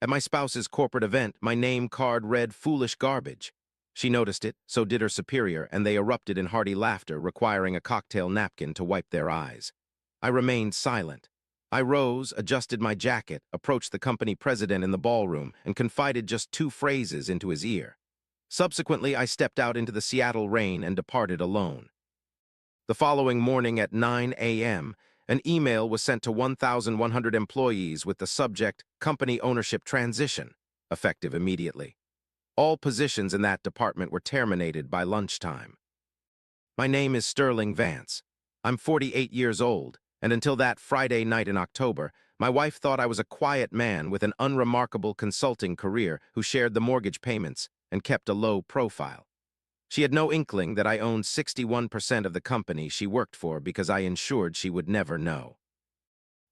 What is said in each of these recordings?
At my spouse's corporate event, my name card read foolish garbage. She noticed it, so did her superior, and they erupted in hearty laughter, requiring a cocktail napkin to wipe their eyes. I remained silent. I rose, adjusted my jacket, approached the company president in the ballroom, and confided just 2 phrases into his ear. Subsequently, I stepped out into the Seattle rain and departed alone. The following morning at 9 a.m., an email was sent to 1,100 employees with the subject, Company Ownership Transition, effective immediately. All positions in that department were terminated by lunchtime. My name is Sterling Vance. I'm 48 years old, and until that Friday night in October, my wife thought I was a quiet man with an unremarkable consulting career who shared the mortgage payments and kept a low profile. She had no inkling that I owned 61% of the company she worked for because I ensured she would never know.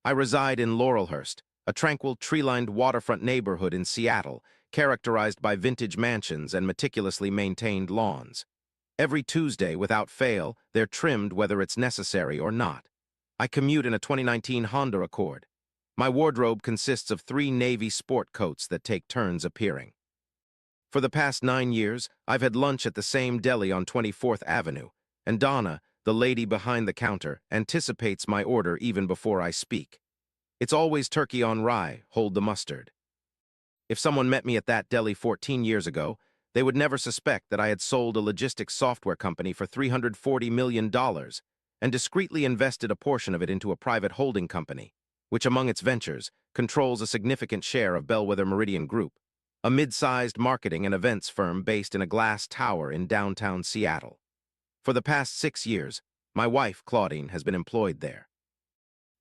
I reside in Laurelhurst, a tranquil, tree-lined waterfront neighborhood in Seattle, characterized by vintage mansions and meticulously maintained lawns. Every Tuesday, without fail, they're trimmed whether it's necessary or not. I commute in a 2019 Honda Accord. My wardrobe consists of 3 navy sport coats that take turns appearing. For the past 9 years, I've had lunch at the same deli on 24th Avenue, and Donna, the lady behind the counter, anticipates my order even before I speak. It's always turkey on rye, hold the mustard. If someone met me at that deli 14 years ago, they would never suspect that I had sold a logistics software company for $340 million and discreetly invested a portion of it into a private holding company, which among its ventures controls a significant share of Bellwether Meridian Group, a mid-sized marketing and events firm based in a glass tower in downtown Seattle. For the past 6 years, my wife, Claudine, has been employed there.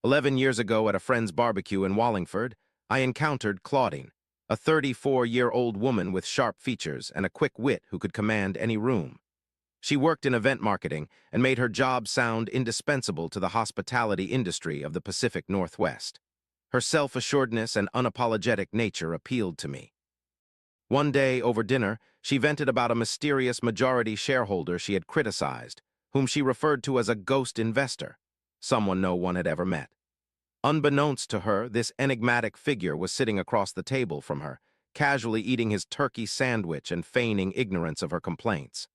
11 years ago at a friend's barbecue in Wallingford, I encountered Claudine, a 34-year-old woman with sharp features and a quick wit who could command any room. She worked in event marketing and made her job sound indispensable to the hospitality industry of the Pacific Northwest. Her self-assuredness and unapologetic nature appealed to me. One day, over dinner, she vented about a mysterious majority shareholder she had criticized, whom she referred to as a ghost investor, someone no one had ever met. Unbeknownst to her, this enigmatic figure was sitting across the table from her, casually eating his turkey sandwich and feigning ignorance of her complaints.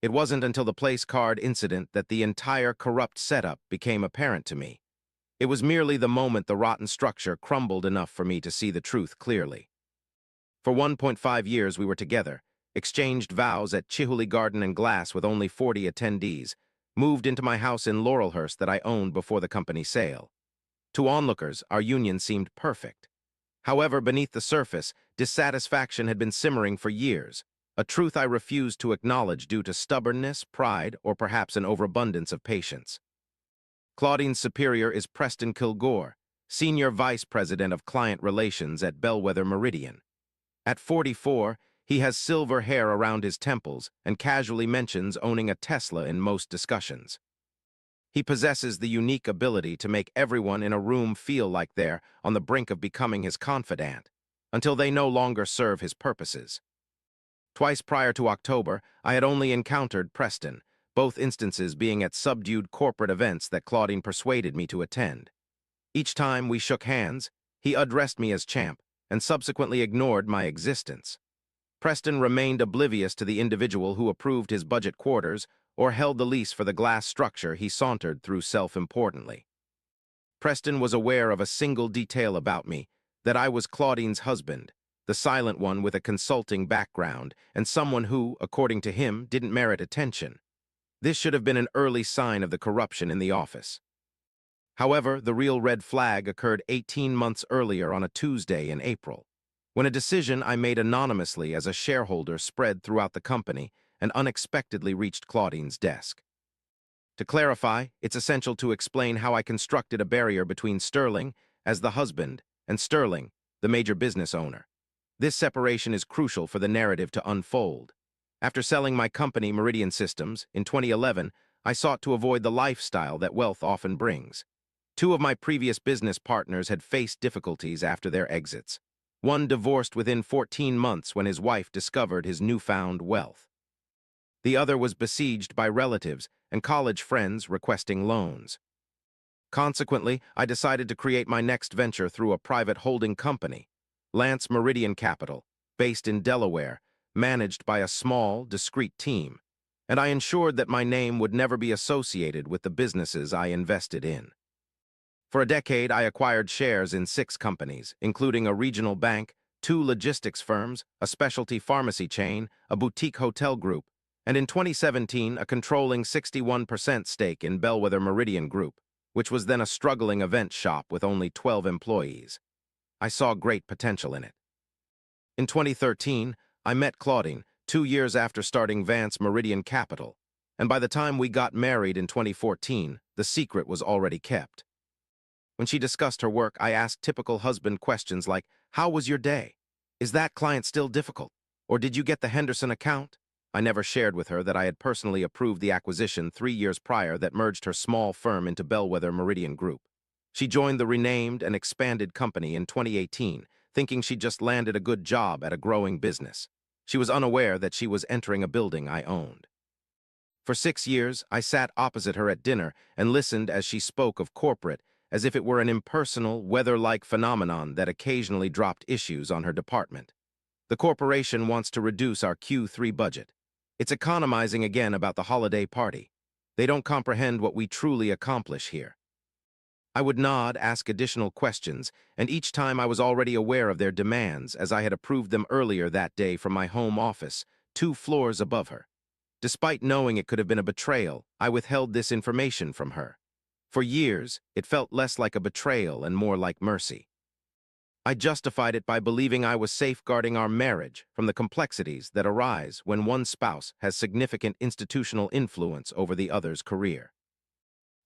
It wasn't until the place card incident that the entire corrupt setup became apparent to me. It was merely the moment the rotten structure crumbled enough for me to see the truth clearly. For 1.5 years we were together, exchanged vows at Chihuly Garden and Glass with only 40 attendees, moved into my house in Laurelhurst that I owned before the company sale. To onlookers, our union seemed perfect. However, beneath the surface, dissatisfaction had been simmering for years, a truth I refused to acknowledge due to stubbornness, pride, or perhaps an overabundance of patience. Claudine's superior is Preston Kilgore, Senior Vice President of Client Relations at Bellwether Meridian. At 44, he has silver hair around his temples and casually mentions owning a Tesla in most discussions. He possesses the unique ability to make everyone in a room feel like they're on the brink of becoming his confidant, until they no longer serve his purposes. Twice prior to October, I had only encountered Preston, both instances being at subdued corporate events that Claudine persuaded me to attend. Each time we shook hands, he addressed me as champ and subsequently ignored my existence. Preston remained oblivious to the individual who approved his budget quarters or held the lease for the glass structure he sauntered through self-importantly. Preston was aware of a single detail about me, that I was Claudine's husband, the silent one with a consulting background, and someone who, according to him, didn't merit attention. This should have been an early sign of the corruption in the office. However, the real red flag occurred 18 months earlier on a Tuesday in April, when a decision I made anonymously as a shareholder spread throughout the company and unexpectedly reached Claudine's desk. To clarify, it's essential to explain how I constructed a barrier between Sterling, as the husband, and Sterling, the major business owner. This separation is crucial for the narrative to unfold. After selling my company, Meridian Systems, in 2011, I sought to avoid the lifestyle that wealth often brings. 2 of my previous business partners had faced difficulties after their exits. One divorced within 14 months when his wife discovered his newfound wealth. The other was besieged by relatives and college friends requesting loans. Consequently, I decided to create my next venture through a private holding company, Lance Meridian Capital, based in Delaware, managed by a small, discreet team, and I ensured that my name would never be associated with the businesses I invested in. For a decade, I acquired shares in 6 companies, including a regional bank, 2 logistics firms, a specialty pharmacy chain, a boutique hotel group, and in 2017, a controlling 61% stake in Bellwether Meridian Group, which was then a struggling event shop with only 12 employees. I saw great potential in it. In 2013, I met Claudine, 2 years after starting Vance Meridian Capital, and by the time we got married in 2014, the secret was already kept. When she discussed her work, I asked typical husband questions like, "How was your day? Is that client still difficult? Or did you get the Henderson account?" I never shared with her that I had personally approved the acquisition 3 years prior that merged her small firm into Bellwether Meridian Group. She joined the renamed and expanded company in 2018, thinking she'd just landed a good job at a growing business. She was unaware that she was entering a building I owned. For 6 years, I sat opposite her at dinner and listened as she spoke of corporate as if it were an impersonal, weather-like phenomenon that occasionally dropped issues on her department. The corporation wants to reduce our Q3 budget. It's economizing again about the holiday party. They don't comprehend what we truly accomplish here. I would nod, ask additional questions, and each time I was already aware of their demands as I had approved them earlier that day from my home office, 2 floors above her. Despite knowing it could have been a betrayal, I withheld this information from her. For years, it felt less like a betrayal and more like mercy. I justified it by believing I was safeguarding our marriage from the complexities that arise when one spouse has significant institutional influence over the other's career.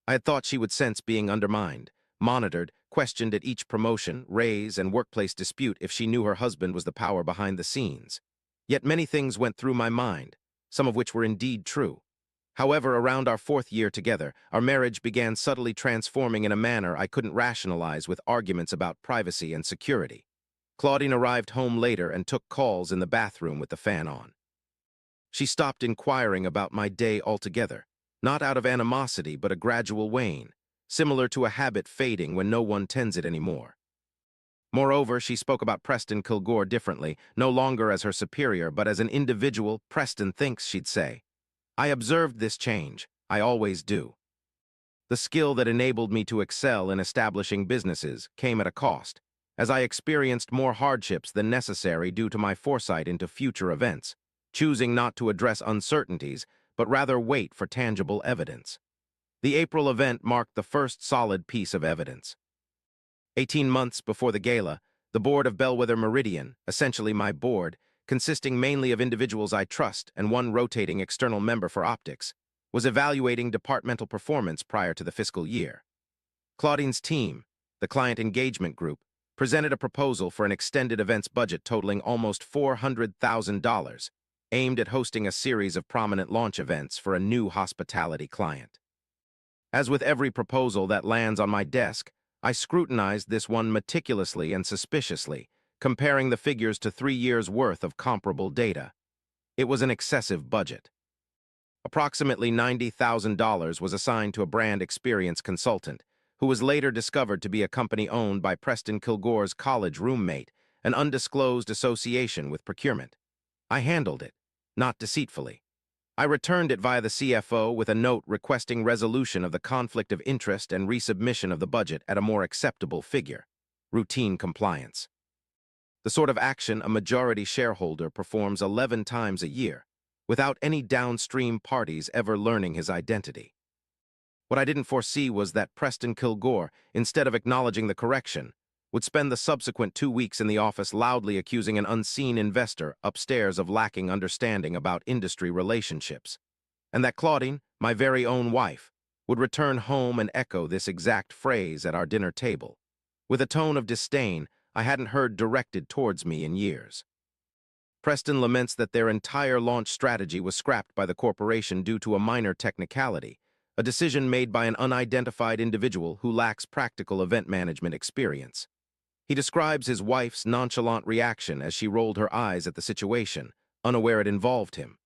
I had thought she would sense being undermined, monitored, questioned at each promotion, raise, and workplace dispute if she knew her husband was the power behind the scenes. Yet many things went through my mind, some of which were indeed true. However, around our 4th year together, our marriage began subtly transforming in a manner I couldn't rationalize with arguments about privacy and security. Claudine arrived home later and took calls in the bathroom with the fan on. She stopped inquiring about my day altogether, not out of animosity but a gradual wane, similar to a habit fading when no one tends it anymore. Moreover, she spoke about Preston Kilgore differently, no longer as her superior but as an individual. "Preston thinks," she'd say. I observed this change. I always do. The skill that enabled me to excel in establishing businesses came at a cost, as I experienced more hardships than necessary due to my foresight into future events, choosing not to address uncertainties, but rather wait for tangible evidence. The April event marked the first solid piece of evidence. 18 months before the gala, the board of Bellwether Meridian, essentially my board, consisting mainly of individuals I trust and one rotating external member for optics, was evaluating departmental performance prior to the fiscal year. Claudine's team, the client engagement group, presented a proposal for an extended events budget totaling almost $400,000, aimed at hosting a series of prominent launch events for a new hospitality client. As with every proposal that lands on my desk, I scrutinized this one meticulously and suspiciously, comparing the figures to 3 years' worth of comparable data. It was an excessive budget. Approximately $90,000 was assigned to a brand experience consultant, who was later discovered to be a company owned by Preston Kilgore's college roommate, an undisclosed association with procurement. I handled it, not deceitfully. I returned it via the CFO with a note requesting resolution of the conflict of interest and resubmission of the budget at a more acceptable figure. Routine compliance. The sort of action a majority shareholder performs 11 times a year, without any downstream parties ever learning his identity. What I didn't foresee was that Preston Kilgore, instead of acknowledging the correction, would spend the subsequent 2 weeks in the office loudly accusing an unseen investor upstairs of lacking understanding about industry relationships, and that Claudine, my very own wife, would return home and echo this exact phrase at our dinner table, with a tone of disdain I hadn't heard directed towards me in years. Preston laments that their entire launch strategy was scrapped by the corporation due to a minor technicality, a decision made by an unidentified individual who lacks practical event management experience. He describes his wife's nonchalant reaction as she rolled her eyes at the situation, unaware it involved him.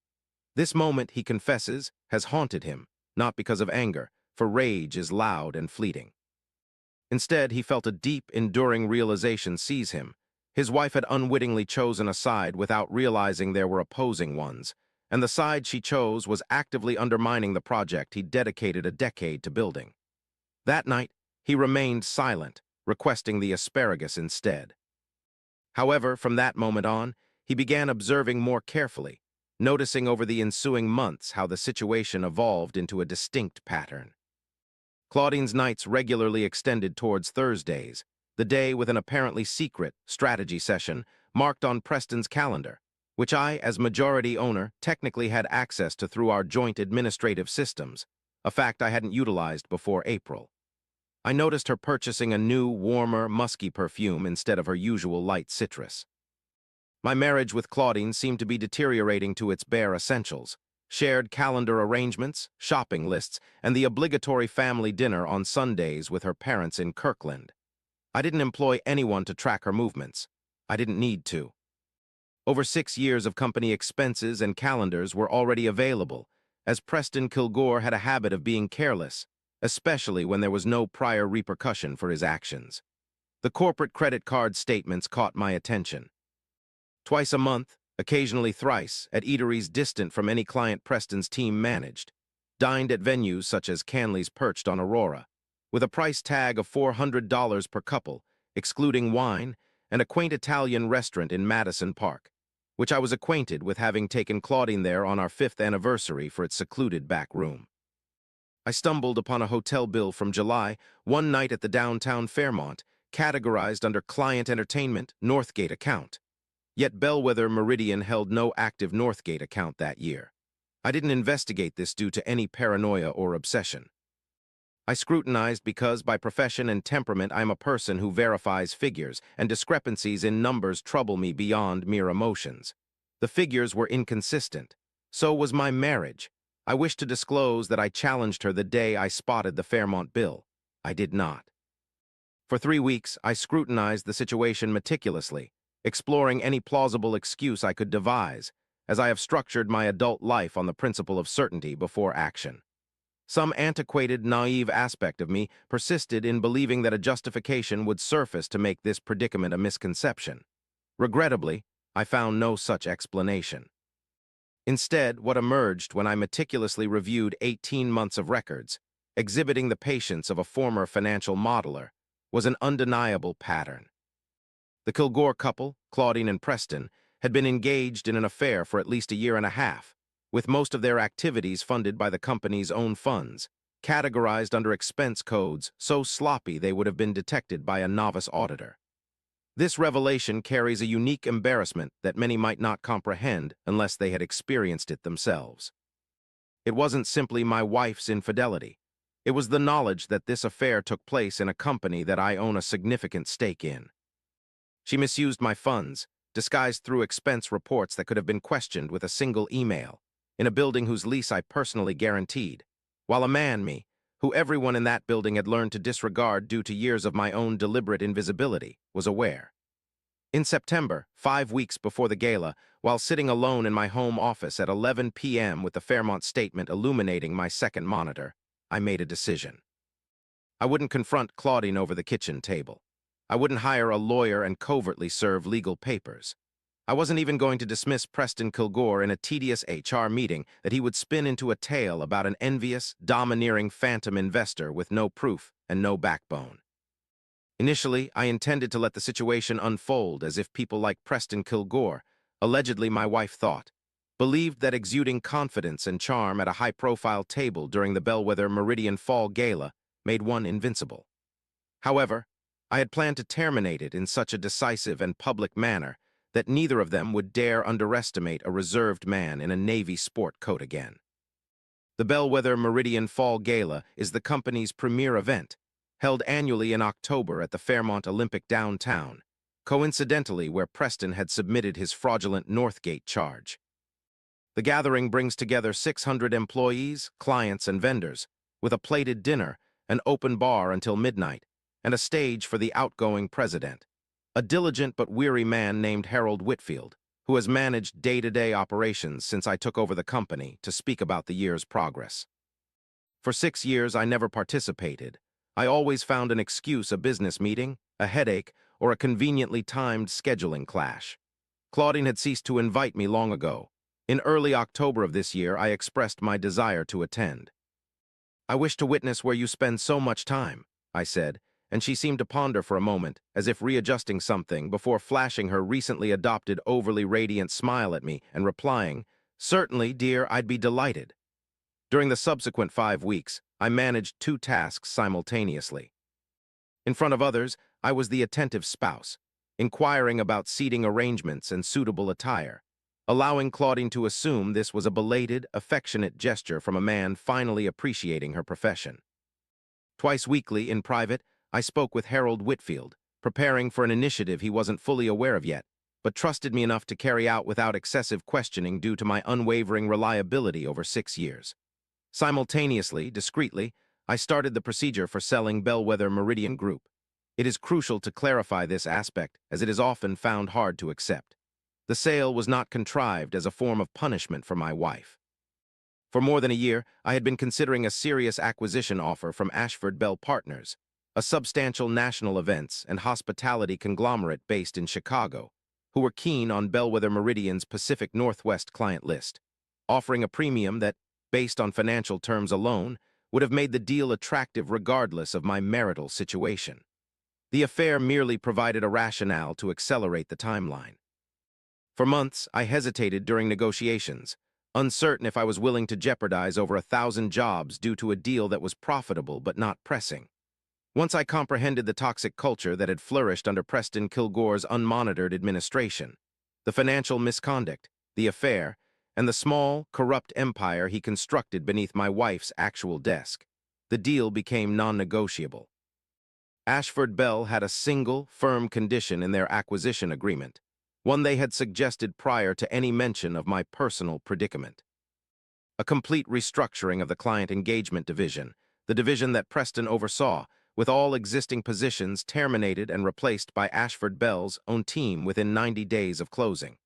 This moment, he confesses, has haunted him, not because of anger, for rage is loud and fleeting. Instead, he felt a deep, enduring realization seize him. His wife had unwittingly chosen a side without realizing there were opposing ones, and the side she chose was actively undermining the project he'd dedicated a decade to building. That night, he remained silent, requesting the asparagus instead. However, from that moment on, he began observing more carefully, noticing over the ensuing months how the situation evolved into a distinct pattern. Claudine's nights regularly extended towards Thursdays, the day with an apparently secret strategy session marked on Preston's calendar, which I, as majority owner, technically had access to through our joint administrative systems, a fact I hadn't utilized before April. I noticed her purchasing a new, warmer, musky perfume instead of her usual light citrus. My marriage with Claudine seemed to be deteriorating to its bare essentials: shared calendar arrangements, shopping lists, and the obligatory family dinner on Sundays with her parents in Kirkland. I didn't employ anyone to track her movements. I didn't need to. Over 6 years of company expenses and calendars were already available, as Preston Kilgore had a habit of being careless, especially when there was no prior repercussion for his actions. The corporate credit card statements caught my attention. Twice a month, occasionally thrice, at eateries distant from any client Preston's team managed, dined at venues such as Canley's perched on Aurora, with a price tag of $400 per couple, excluding wine, and a quaint Italian restaurant in Madison Park, which I was acquainted with, having taken Claudine there on our 5th anniversary for its secluded back room. I stumbled upon a hotel bill from July, one night at the downtown Fairmont, categorized under Client Entertainment Northgate account. Yet Bellwether Meridian held no active Northgate account that year. I didn't investigate this due to any paranoia or obsession. I scrutinized because, by profession and temperament, I am a person who verifies figures, and discrepancies in numbers trouble me beyond mere emotions. The figures were inconsistent. So was my marriage. I wished to disclose that I challenged her the day I spotted the Fairmont bill. I did not. For 3 weeks, I scrutinized the situation meticulously, exploring any plausible excuse I could devise, as I have structured my adult life on the principle of certainty before action. Some antiquated, naive aspect of me persisted in believing that a justification would surface to make this predicament a misconception. Regrettably, I found no such explanation. Instead, what emerged when I meticulously reviewed 18 months of records, exhibiting the patience of a former financial modeler, was an undeniable pattern. The Kilgore couple, Claudine and Preston, had been engaged in an affair for at least a year and a half, with most of their activities funded by the company's own funds, categorized under expense codes so sloppy they would have been detected by a novice auditor. This revelation carries a unique embarrassment that many might not comprehend unless they had experienced it themselves. It wasn't simply my wife's infidelity. It was the knowledge that this affair took place in a company that I own a significant stake in. She misused my funds, disguised through expense reports that could have been questioned with a single email, in a building whose lease I personally guaranteed, while a man, who everyone in that building had learned to disregard due to years of my own deliberate invisibility, was aware. In September, 5 weeks before the gala, while sitting alone in my home office at 11 p.m. with the Fairmont statement illuminating my second monitor, I made a decision. I wouldn't confront Claudine over the kitchen table. I wouldn't hire a lawyer and covertly serve legal papers. I wasn't even going to dismiss Preston Kilgore in a tedious HR meeting that he would spin into a tale about an envious, domineering phantom investor with no proof and no backbone. Initially, I intended to let the situation unfold as if people like Preston Kilgore, allegedly my wife thought, believed that exuding confidence and charm at a high-profile table during the Bellwether Meridian Fall Gala made one invincible. However, I had planned to terminate it in such a decisive and public manner that neither of them would dare underestimate a reserved man in a Navy sport coat again. The Bellwether Meridian Fall Gala is the company's premier event, held annually in October at the Fairmont Olympic downtown, coincidentally where Preston had submitted his fraudulent Northgate charge. The gathering brings together 600 employees, clients, and vendors, with a plated dinner, an open bar until midnight, and a stage for the outgoing president, a diligent but weary man named Harold Whitfield, who has managed day-to-day operations since I took over the company, to speak about the year's progress. For 6 years I never participated. I always found an excuse: a business meeting, a headache, or a conveniently timed scheduling clash. Claudine had ceased to invite me long ago. In early October of this year, I expressed my desire to attend. "I wish to witness where you spend so much time," I said, and she seemed to ponder for a moment, as if readjusting something, before flashing her recently adopted overly radiant smile at me and replying, "Certainly, dear, I'd be delighted." During the subsequent 5 weeks, I managed 2 tasks simultaneously. In front of others, I was the attentive spouse, inquiring about seating arrangements and suitable attire, allowing Claudine to assume this was a belated, affectionate gesture from a man finally appreciating her profession. Twice weekly, in private, I spoke with Harold Whitfield, preparing for an initiative he wasn't fully aware of yet, but trusted me enough to carry out without excessive questioning due to my unwavering reliability over 6 years. Simultaneously, discreetly, I started the procedure for selling Bellwether Meridian Group. It is crucial to clarify this aspect, as it is often found hard to accept. The sale was not contrived as a form of punishment for my wife. For more than a year, I had been considering a serious acquisition offer from Ashford Bell Partners, a substantial national events and hospitality conglomerate based in Chicago, who were keen on Bellwether Meridian's Pacific Northwest client list, offering a premium that, based on financial terms alone, would have made the deal attractive regardless of my marital situation. The affair merely provided a rationale to accelerate the timeline. For months, I hesitated during negotiations, uncertain if I was willing to jeopardize over 1,000 jobs due to a deal that was profitable but not pressing. Once I comprehended the toxic culture that had flourished under Preston Kilgore's unmonitored administration, the financial misconduct, the affair, and the small, corrupt empire he constructed beneath my wife's actual desk, the deal became non-negotiable. Ashford Bell had a single, firm condition in their acquisition agreement, one they had suggested prior to any mention of my personal predicament: a complete restructuring of the client engagement division, the division that Preston oversaw, with all existing positions terminated and replaced by Ashford Bell's own team within 90 days of closing.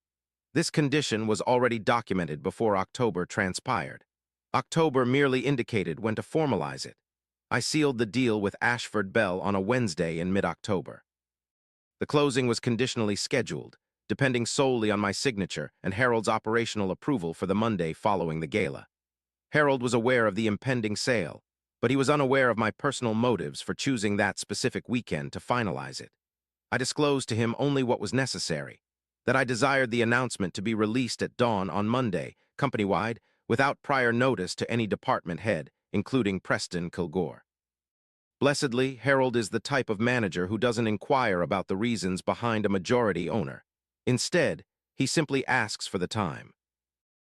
This condition was already documented before October transpired. October merely indicated when to formalize it. I sealed the deal with Ashford Bell on a Wednesday in mid-October. The closing was conditionally scheduled, depending solely on my signature and Harold's operational approval for the Monday following the gala. Harold was aware of the impending sale, but he was unaware of my personal motives for choosing that specific weekend to finalize it. I disclosed to him only what was necessary: that I desired the announcement to be released at dawn on Monday, company-wide, without prior notice to any department head, including Preston Kilgore. Blessedly, Harold is the type of manager who doesn't inquire about the reasons behind a majority owner. Instead, he simply asks for the time.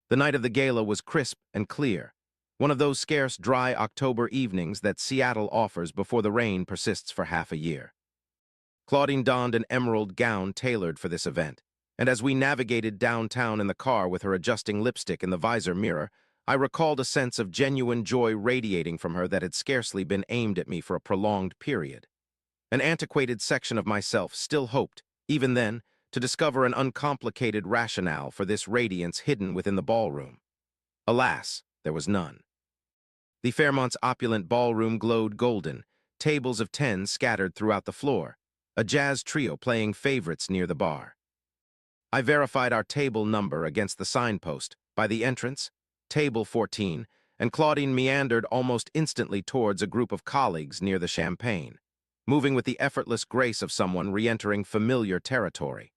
The night of the gala was crisp and clear, one of those scarce dry October evenings that Seattle offers before the rain persists for half a year. Claudine donned an emerald gown tailored for this event, and as we navigated downtown in the car with her adjusting lipstick in the visor mirror, I recalled a sense of genuine joy radiating from her that had scarcely been aimed at me for a prolonged period. An antiquated section of myself still hoped, even then, to discover an uncomplicated rationale for this radiance hidden within the ballroom. Alas, there was none. The Fairmont's opulent ballroom glowed golden, tables of 10 scattered throughout the floor, a jazz trio playing favorites near the bar. I verified our table number against the signpost by the entrance, table 14, and Claudine meandered almost instantly towards a group of colleagues near the champagne, moving with the effortless grace of someone re-entering familiar territory.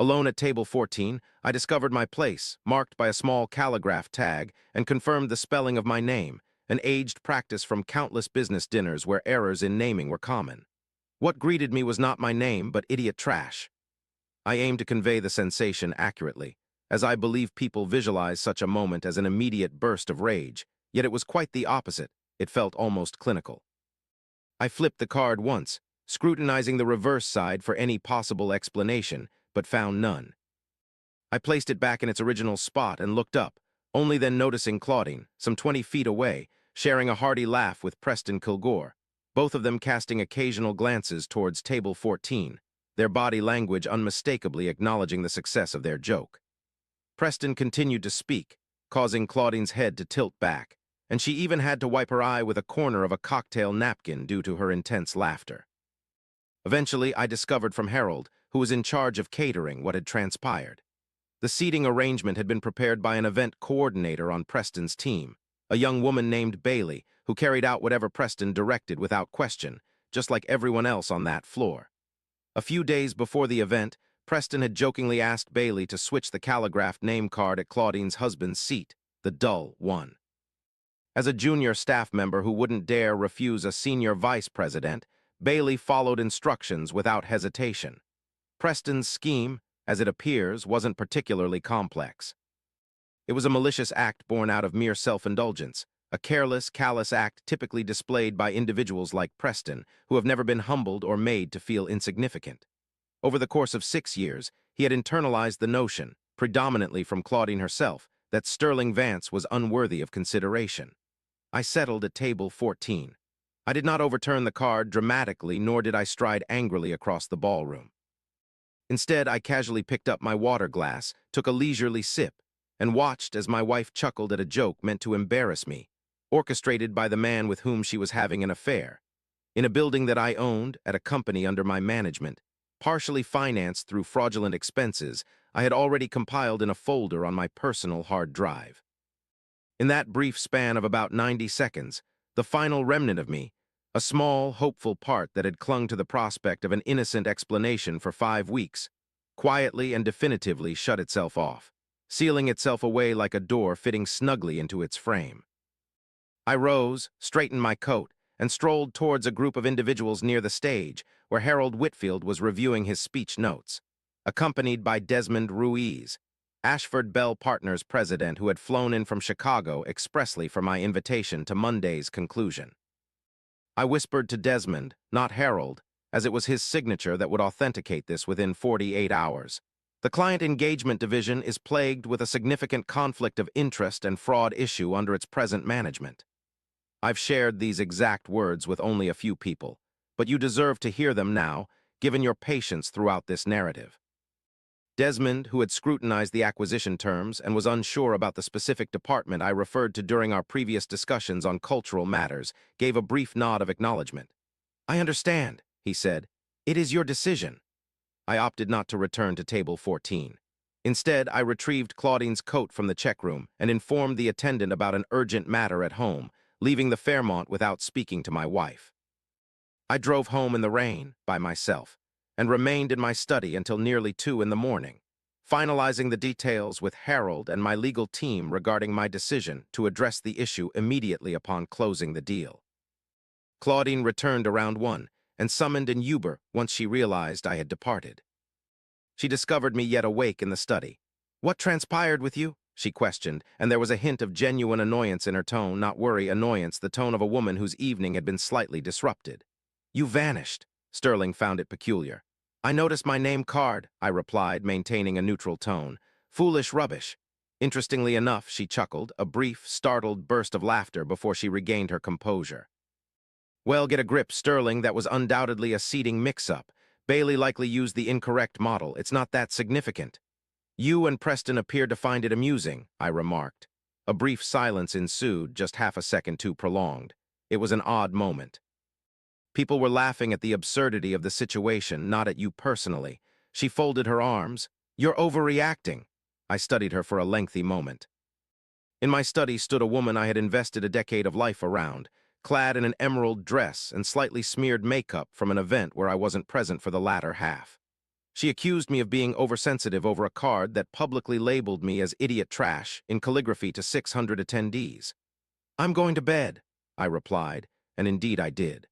Alone at table 14, I discovered my place, marked by a small calligraph tag, and confirmed the spelling of my name, an aged practice from countless business dinners where errors in naming were common. What greeted me was not my name, but idiot trash. I aimed to convey the sensation accurately, as I believe people visualize such a moment as an immediate burst of rage, yet it was quite the opposite. It felt almost clinical. I flipped the card once, scrutinizing the reverse side for any possible explanation, but found none. I placed it back in its original spot and looked up, only then noticing Claudine, some 20 feet away, sharing a hearty laugh with Preston Kilgore, both of them casting occasional glances towards table 14, their body language unmistakably acknowledging the success of their joke. Preston continued to speak, causing Claudine's head to tilt back, and she even had to wipe her eye with a corner of a cocktail napkin due to her intense laughter. Eventually, I discovered from Harold, who was in charge of catering, what had transpired. The seating arrangement had been prepared by an event coordinator on Preston's team, a young woman named Bailey, who carried out whatever Preston directed without question, just like everyone else on that floor. A few days before the event, Preston had jokingly asked Bailey to switch the calligraphed name card at Claudine's husband's seat, the dull one. As a junior staff member who wouldn't dare refuse a senior vice president, Bailey followed instructions without hesitation. Preston's scheme, as it appears, wasn't particularly complex. It was a malicious act born out of mere self-indulgence, a careless, callous act typically displayed by individuals like Preston, who have never been humbled or made to feel insignificant. Over the course of 6 years, he had internalized the notion, predominantly from Claudine herself, that Sterling Vance was unworthy of consideration. I settled at table 14. I did not overturn the card dramatically, nor did I stride angrily across the ballroom. Instead, I casually picked up my water glass, took a leisurely sip, and watched as my wife chuckled at a joke meant to embarrass me, orchestrated by the man with whom she was having an affair. In a building that I owned, at a company under my management, partially financed through fraudulent expenses, I had already compiled in a folder on my personal hard drive. In that brief span of about 90 seconds, the final remnant of me, a small, hopeful part that had clung to the prospect of an innocent explanation for 5 weeks, quietly and definitively shut itself off, sealing itself away like a door fitting snugly into its frame. I rose, straightened my coat, and strolled towards a group of individuals near the stage, where Harold Whitfield was reviewing his speech notes, accompanied by Desmond Ruiz, Ashford Bell Partners president, who had flown in from Chicago expressly for my invitation to Monday's conclusion. I whispered to Desmond, not Harold, as it was his signature that would authenticate this within 48 hours. The client engagement division is plagued with a significant conflict of interest and fraud issue under its present management. I've shared these exact words with only a few people, but you deserve to hear them now, given your patience throughout this narrative. Desmond, who had scrutinized the acquisition terms and was unsure about the specific department I referred to during our previous discussions on cultural matters, gave a brief nod of acknowledgement. "I understand," he said. "It is your decision." I opted not to return to table 14. Instead, I retrieved Claudine's coat from the check room and informed the attendant about an urgent matter at home, leaving the Fairmont without speaking to my wife. I drove home in the rain, by myself, and remained in my study until nearly 2 in the morning, finalizing the details with Harold and my legal team regarding my decision to address the issue immediately upon closing the deal. Claudine returned around 1 and summoned an Uber once she realized I had departed. She discovered me yet awake in the study. "What transpired with you?" she questioned, and there was a hint of genuine annoyance in her tone, not worry, annoyance, the tone of a woman whose evening had been slightly disrupted. "You vanished." Sterling found it peculiar. "I noticed my name card," I replied, maintaining a neutral tone. "Foolish rubbish." Interestingly enough, she chuckled, a brief, startled burst of laughter before she regained her composure. "Well, get a grip, Sterling. That was undoubtedly a seating mix-up. Bailey likely used the incorrect model. It's not that significant." "You and Preston appeared to find it amusing," I remarked. A brief silence ensued, just half a second too prolonged. It was an odd moment. People were laughing at the absurdity of the situation, not at you personally. She folded her arms. "You're overreacting." I studied her for a lengthy moment. In my study stood a woman I had invested a decade of life around, clad in an emerald dress and slightly smeared makeup from an event where I wasn't present for the latter half. She accused me of being oversensitive over a card that publicly labeled me as idiot trash in calligraphy to 600 attendees. "I'm going to bed," I replied, and indeed I did.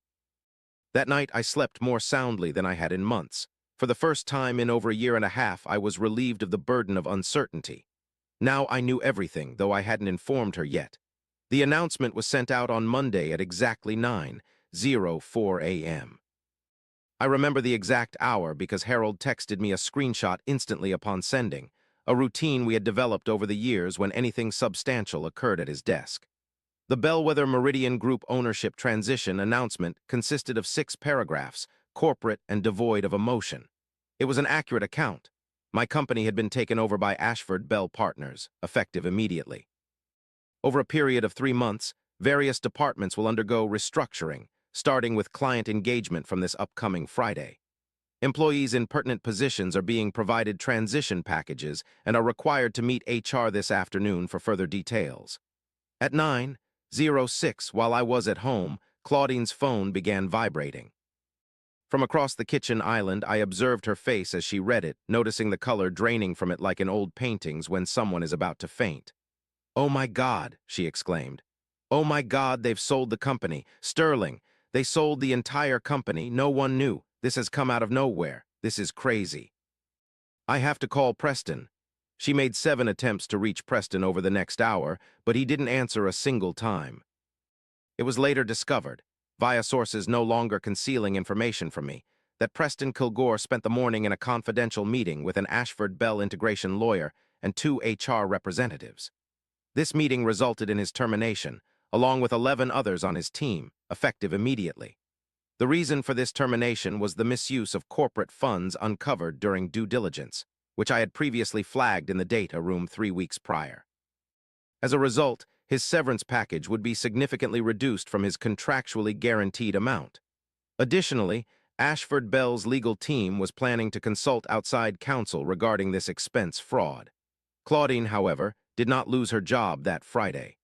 That night I slept more soundly than I had in months. For the first time in over a year and a half, I was relieved of the burden of uncertainty. Now I knew everything, though I hadn't informed her yet. The announcement was sent out on Monday at exactly 9:04 a.m. I remember the exact hour because Harold texted me a screenshot instantly upon sending, a routine we had developed over the years when anything substantial occurred at his desk. The Bellwether Meridian Group ownership transition announcement consisted of 6 paragraphs, corporate and devoid of emotion. It was an accurate account. My company had been taken over by Ashford Bell Partners, effective immediately. Over a period of 3 months, various departments will undergo restructuring, starting with client engagement from this upcoming Friday. Employees in pertinent positions are being provided transition packages and are required to meet HR this afternoon for further details. At 9:06, while I was at home, Claudine's phone began vibrating. From across the kitchen island, I observed her face as she read it, noticing the color draining from it like in old paintings when someone is about to faint. "Oh my God," she exclaimed. "Oh my God, they've sold the company. Sterling, they sold the entire company. No one knew. This has come out of nowhere. This is crazy. I have to call Preston." She made 7 attempts to reach Preston over the next hour, but he didn't answer a single time. It was later discovered, via sources no longer concealing information from me, that Preston Kilgore spent the morning in a confidential meeting with an Ashford Bell integration lawyer and 2 HR representatives. This meeting resulted in his termination, along with 11 others on his team, effective immediately. The reason for this termination was the misuse of corporate funds uncovered during due diligence, which I had previously flagged in the data room 3 weeks prior. As a result, his severance package would be significantly reduced from his contractually guaranteed amount. Additionally, Ashford Bell's legal team was planning to consult outside counsel regarding this expense fraud. Claudine, however, did not lose her job that Friday.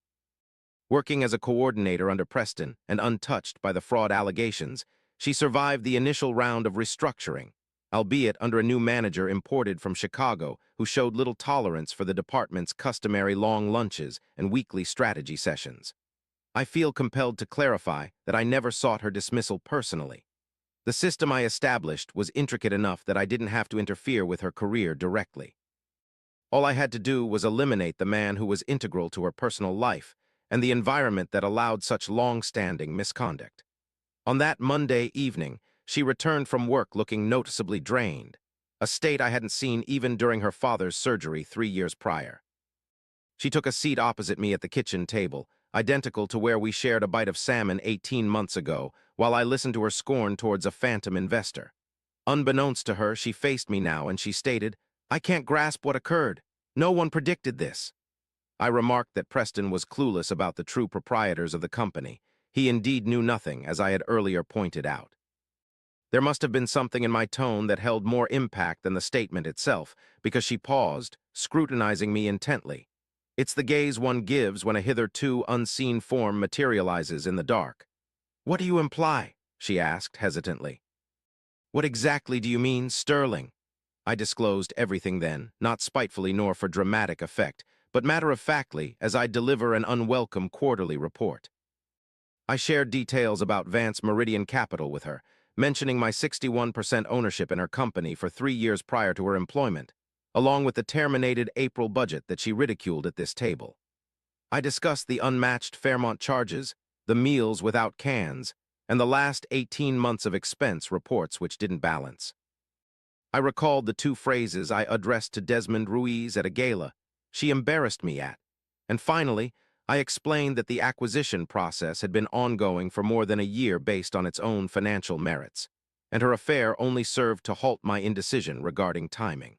Working as a coordinator under Preston and untouched by the fraud allegations, she survived the initial round of restructuring, albeit under a new manager imported from Chicago who showed little tolerance for the department's customary long lunches and weekly strategy sessions. I feel compelled to clarify that I never sought her dismissal personally. The system I established was intricate enough that I didn't have to interfere with her career directly. All I had to do was eliminate the man who was integral to her personal life and the environment that allowed such long-standing misconduct. On that Monday evening, she returned from work looking noticeably drained, a state I hadn't seen even during her father's surgery 3 years prior. She took a seat opposite me at the kitchen table, identical to where we shared a bite of salmon 18 months ago, while I listened to her scorn towards a phantom investor. Unbeknownst to her, she faced me now and she stated, "I can't grasp what occurred. No one predicted this." I remarked that Preston was clueless about the true proprietors of the company. He indeed knew nothing, as I had earlier pointed out. There must have been something in my tone that held more impact than the statement itself, because she paused, scrutinizing me intently. It's the gaze one gives when a hitherto unseen form materializes in the dark. "What do you imply?" she asked hesitantly. "What exactly do you mean, Sterling?" I disclosed everything then, not spitefully nor for dramatic effect, but matter-of-factly as I deliver an unwelcome quarterly report. I shared details about Vance Meridian Capital with her, mentioning my 61% ownership in her company for 3 years prior to her employment, along with the terminated April budget that she ridiculed at this table. I discussed the unmatched Fairmont charges, the meals without cans, and the last 18 months of expense reports which didn't balance. I recalled the 2 phrases I addressed to Desmond Ruiz at a gala she embarrassed me at, and finally, I explained that the acquisition process had been ongoing for more than a year based on its own financial merits, and her affair only served to halt my indecision regarding timing.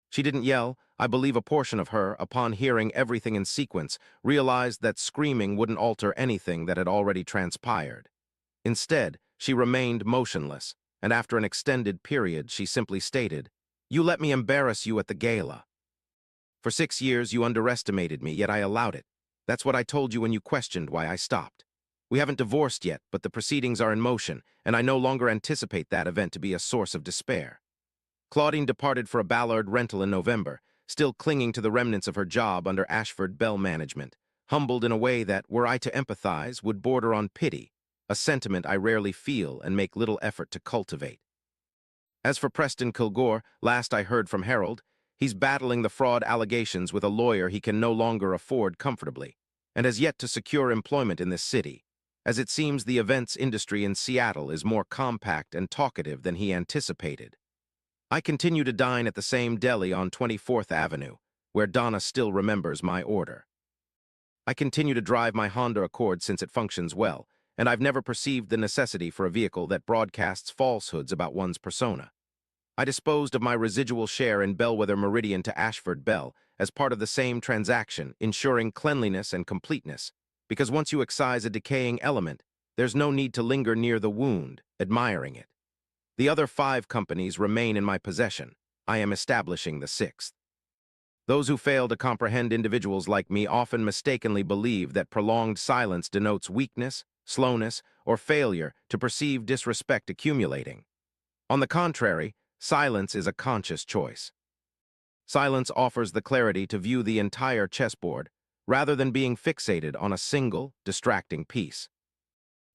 She didn't yell. I believe a portion of her, upon hearing everything in sequence, realized that screaming wouldn't alter anything that had already transpired. Instead, she remained motionless, and after an extended period, she simply stated, "You let me embarrass you at the gala. For 6 years, you underestimated me, yet I allowed it. That's what I told you when you questioned why I stopped. We haven't divorced yet, but the proceedings are in motion, and I no longer anticipate that event to be a source of despair." Claudine departed for a Ballard rental in November, still clinging to the remnants of her job under Ashford Bell management, humbled in a way that, were I to empathize, would border on pity, a sentiment I rarely feel and make little effort to cultivate. As for Preston Kilgore, last I heard from Harold, he's battling the fraud allegations with a lawyer he can no longer afford comfortably, and has yet to secure employment in this city, as it seems the events industry in Seattle is more compact and talkative than he anticipated. I continue to dine at the same deli on 24th Avenue, where Donna still remembers my order. I continue to drive my Honda Accord since it functions well, and I've never perceived the necessity for a vehicle that broadcasts falsehoods about one's persona. I disposed of my residual share in Bellwether Meridian to Ashford Bell as part of the same transaction, ensuring cleanliness and completeness, because once you excise a decaying element, there's no need to linger near the wound, admiring it. The other 5 companies remain in my possession. I am establishing the 6th. Those who fail to comprehend individuals like me often mistakenly believe that prolonged silence denotes weakness, slowness, or failure to perceive disrespect accumulating. On the contrary, silence is a conscious choice. Silence offers the clarity to view the entire chessboard, rather than being fixated on a single, distracting piece.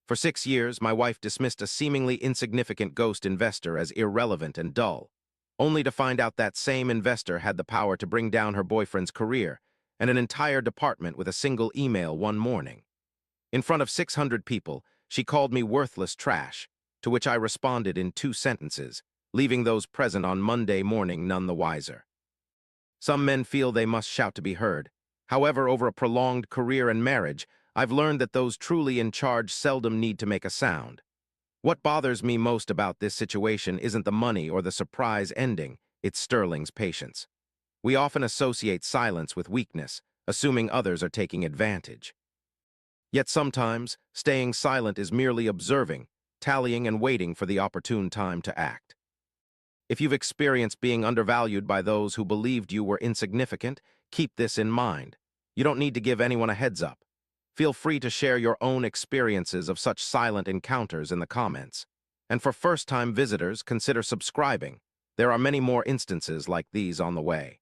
For 6 years, my wife dismissed a seemingly insignificant ghost investor as irrelevant and dull, only to find out that same investor had the power to bring down her boyfriend's career and an entire department with a single email one morning. In front of 600 people, she called me worthless trash, to which I responded in 2 sentences, leaving those present on Monday morning none the wiser. Some men feel they must shout to be heard. However, over a prolonged career and marriage, I've learned that those truly in charge seldom need to make a sound. What bothers me most about this situation isn't the money or the surprise ending, it's Sterling's patience. We often associate silence with weakness, assuming others are taking advantage. Yet sometimes, staying silent is merely observing, tallying and waiting for the opportune time to act. If you've experienced being undervalued by those who believed you were insignificant, keep this in mind. You don't need to give anyone a heads up. Feel free to share your own experiences of such silent encounters in the comments. And for first-time visitors, consider subscribing. There are many more instances like these on the way.